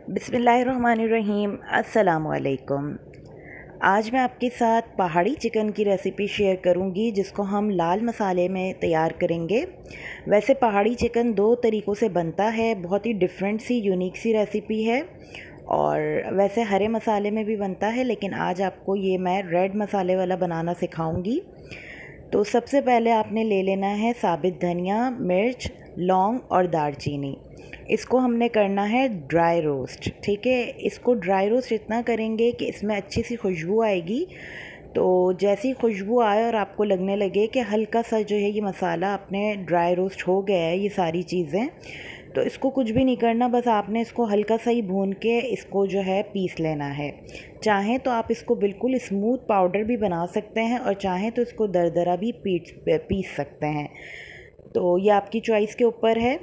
बिस्मिल्लाहिर्रहमानिर्रहीम। अस्सलामुअलैकुम। आज मैं आपके साथ पहाड़ी चिकन की रेसिपी शेयर करूंगी जिसको हम लाल मसाले में तैयार करेंगे। वैसे पहाड़ी चिकन दो तरीक़ों से बनता है, बहुत ही डिफरेंट सी यूनिक सी रेसिपी है और वैसे हरे मसाले में भी बनता है, लेकिन आज आपको ये मैं रेड मसाले वाला बनाना सिखाऊंगी। तो सबसे पहले आपने ले लेना है साबित धनिया, मिर्च, लौंग और दालचीनी। इसको हमने करना है ड्राई रोस्ट। ठीक है, इसको ड्राई रोस्ट इतना करेंगे कि इसमें अच्छी सी खुशबू आएगी। तो जैसी खुशबू आए और आपको लगने लगे कि हल्का सा जो है ये मसाला अपने ड्राई रोस्ट हो गया है, ये सारी चीज़ें, तो इसको कुछ भी नहीं करना, बस आपने इसको हल्का सा ही भून के इसको जो है पीस लेना है। चाहें तो आप इसको बिल्कुल स्मूथ पाउडर भी बना सकते हैं और चाहें तो इसको दरदरा भी पीस सकते हैं। तो ये आपकी चॉइस के ऊपर है।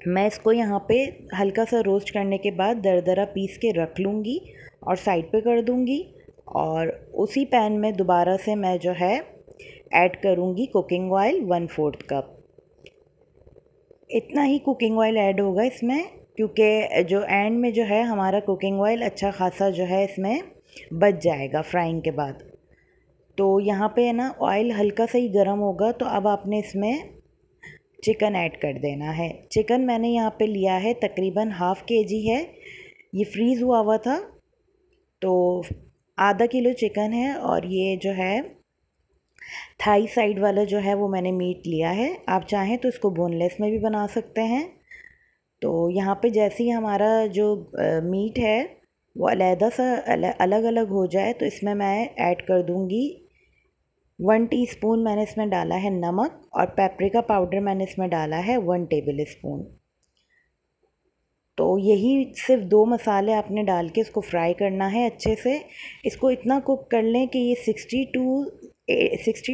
मैं इसको यहाँ पे हल्का सा रोस्ट करने के बाद दरदरा पीस के रख लूँगी और साइड पे कर दूँगी। और उसी पैन में दोबारा से मैं जो है ऐड करूँगी कुकिंग ऑयल 1/4 कप। इतना ही कुकिंग ऑयल ऐड होगा इसमें, क्योंकि जो एंड में जो है हमारा कुकिंग ऑयल अच्छा खासा जो है इसमें बच जाएगा फ्राइंग के बाद। तो यहाँ पे है ना, ऑयल हल्का सा ही गर्म होगा तो अब आपने इसमें चिकन ऐड कर देना है। चिकन मैंने यहाँ पे लिया है तकरीबन ½ kg है, ये फ्रीज़ हुआ हुआ था। तो ½ किलो चिकन है और ये जो है थाई साइड वाला जो है वो मैंने मीट लिया है। आप चाहें तो इसको बोनलेस में भी बना सकते हैं। तो यहाँ पे जैसे ही हमारा जो मीट है वो अलग सा अलग अलग हो जाए तो इसमें मैं ऐड कर दूँगी 1 टीस्पून मैंने इसमें डाला है नमक, और पेपरिका पाउडर मैंने इसमें डाला है 1 टेबल स्पून। तो यही सिर्फ 2 मसाले आपने डाल के इसको फ्राई करना है अच्छे से। इसको इतना कुक कर लें कि ये 60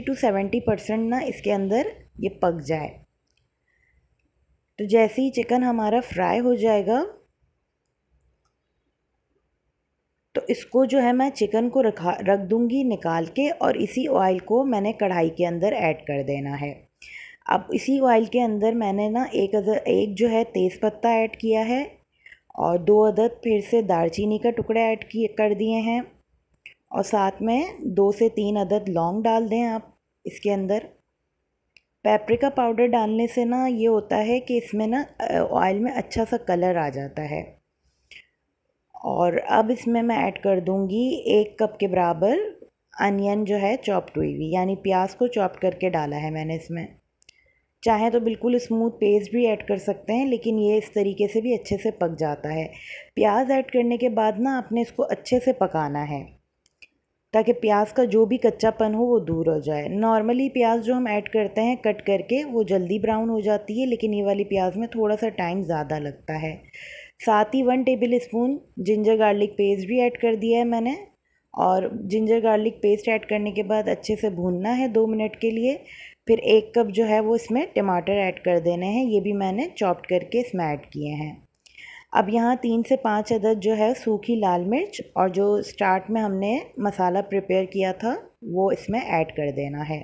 to 70% ना इसके अंदर ये पक जाए। तो जैसे ही चिकन हमारा फ्राई हो जाएगा तो इसको जो है मैं चिकन को रख दूँगी निकाल के, और इसी ऑयल को मैंने कढ़ाई के अंदर ऐड कर देना है। अब इसी ऑयल के अंदर मैंने ना एक जो है तेज़पत्ता ऐड किया है और 2 अदद फिर से दालचीनी का टुकड़े ऐड कर दिए हैं, और साथ में 2 से 3 अदद लौंग डाल दें आप इसके अंदर। पेपरिका पाउडर डालने से ना ये होता है कि इसमें ना ऑयल में अच्छा सा कलर आ जाता है। और अब इसमें मैं ऐड कर दूंगी 1 कप के बराबर अनियन जो है चॉप्ड हुई हुई, यानी प्याज को चॉप करके डाला है मैंने इसमें। चाहे तो बिल्कुल स्मूथ पेस्ट भी ऐड कर सकते हैं, लेकिन ये इस तरीके से भी अच्छे से पक जाता है। प्याज ऐड करने के बाद ना आपने इसको अच्छे से पकाना है ताकि प्याज का जो भी कच्चापन हो वो दूर हो जाए। नॉर्मली प्याज जो हम ऐड करते हैं कट करके वो जल्दी ब्राउन हो जाती है, लेकिन ये वाली प्याज में थोड़ा सा टाइम ज़्यादा लगता है। साथ ही 1 table spoon ginger garlic paste भी ऐड कर दिया है मैंने, और जिंजर गार्लिक पेस्ट ऐड करने के बाद अच्छे से भूनना है 2 मिनट के लिए। फिर 1 कप जो है वो इसमें टमाटर ऐड कर देने हैं, ये भी मैंने चॉप्ड करके इसमें ऐड किए हैं। अब यहाँ 3 से 5 अदद जो है सूखी लाल मिर्च और जो स्टार्ट में हमने मसाला प्रिपेयर किया था वो इसमें ऐड कर देना है।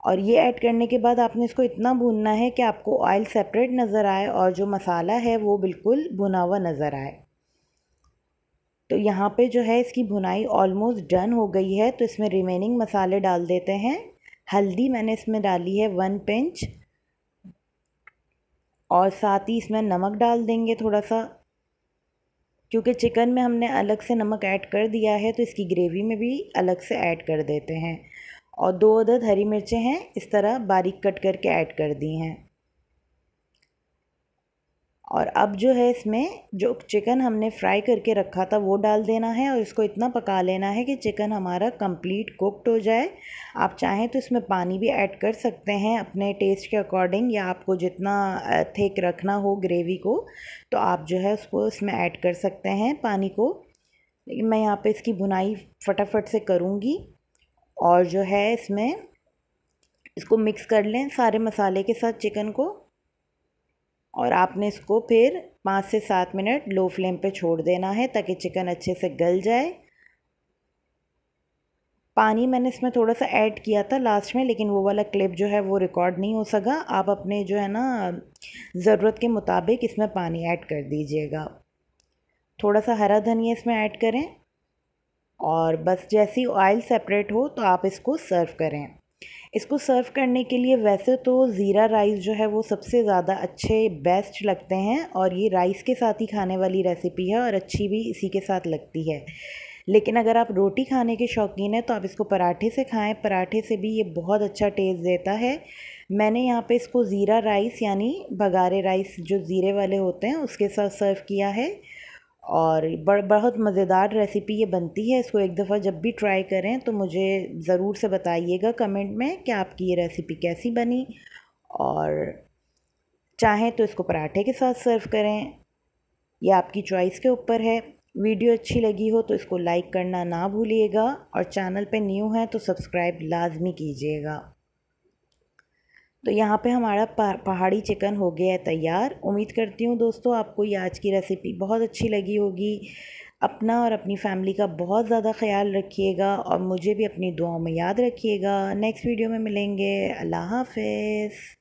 और ये ऐड करने के बाद आपने इसको इतना भूनना है कि आपको ऑयल सेपरेट नज़र आए और जो मसाला है वो बिल्कुल भुना हुआ नज़र आए। तो यहाँ पे जो है इसकी भुनाई ऑलमोस्ट डन हो गई है, तो इसमें रिमेनिंग मसाले डाल देते हैं। हल्दी मैंने इसमें डाली है 1 पिंच, और साथ ही इसमें नमक डाल देंगे थोड़ा सा, क्योंकि चिकन में हमने अलग से नमक ऐड कर दिया है तो इसकी ग्रेवी में भी अलग से ऐड कर देते हैं। और 2 अदद हरी मिर्चें हैं इस तरह बारीक कट करके ऐड कर दी हैं। और अब जो है इसमें जो चिकन हमने फ्राई करके रखा था वो डाल देना है और इसको इतना पका लेना है कि चिकन हमारा कंप्लीट कुक्ड हो जाए। आप चाहें तो इसमें पानी भी ऐड कर सकते हैं अपने टेस्ट के अकॉर्डिंग, या आपको जितना थिक रखना हो ग्रेवी को तो आप जो है उसको इसमें ऐड कर सकते हैं पानी को। लेकिन मैं यहाँ पे इसकी भुनाई फटाफट से करूँगी और जो है इसमें इसको मिक्स कर लें सारे मसाले के साथ चिकन को, और आपने इसको फिर 5 से 7 मिनट लो फ्लेम पे छोड़ देना है ताकि चिकन अच्छे से गल जाए। पानी मैंने इसमें थोड़ा सा ऐड किया था लास्ट में, लेकिन वो वाला क्लिप जो है वो रिकॉर्ड नहीं हो सका। आप अपने जो है ना ज़रूरत के मुताबिक इसमें पानी ऐड कर दीजिएगा। थोड़ा सा हरा धनिया इसमें ऐड करें और बस जैसे ही ऑयल सेपरेट हो तो आप इसको सर्व करें। इसको सर्व करने के लिए वैसे तो ज़ीरा राइस जो है वो सबसे ज़्यादा अच्छे बेस्ट लगते हैं और ये राइस के साथ ही खाने वाली रेसिपी है और अच्छी भी इसी के साथ लगती है। लेकिन अगर आप रोटी खाने के शौकीन हैं तो आप इसको पराठे से खाएं, पराठे से भी ये बहुत अच्छा टेस्ट देता है। मैंने यहाँ पे इसको ज़ीरा राइस यानी बघारे राइस जो ज़ीरे वाले होते हैं उसके साथ सर्व किया है और बहुत मज़ेदार रेसिपी ये बनती है। इसको एक दफ़ा जब भी ट्राई करें तो मुझे ज़रूर से बताइएगा कमेंट में कि आपकी ये रेसिपी कैसी बनी, और चाहें तो इसको पराठे के साथ सर्व करें, यह आपकी चॉइस के ऊपर है। वीडियो अच्छी लगी हो तो इसको लाइक करना ना भूलिएगा और चैनल पे न्यू है तो सब्सक्राइब लाजमी कीजिएगा। तो यहाँ पे हमारा पहाड़ी चिकन हो गया है तैयार। उम्मीद करती हूँ दोस्तों आपको ये आज की रेसिपी बहुत अच्छी लगी होगी। अपना और अपनी फैमिली का बहुत ज़्यादा ख्याल रखिएगा और मुझे भी अपनी दुआओं में याद रखिएगा। नेक्स्ट वीडियो में मिलेंगे। अल्लाह हाफ़िज़।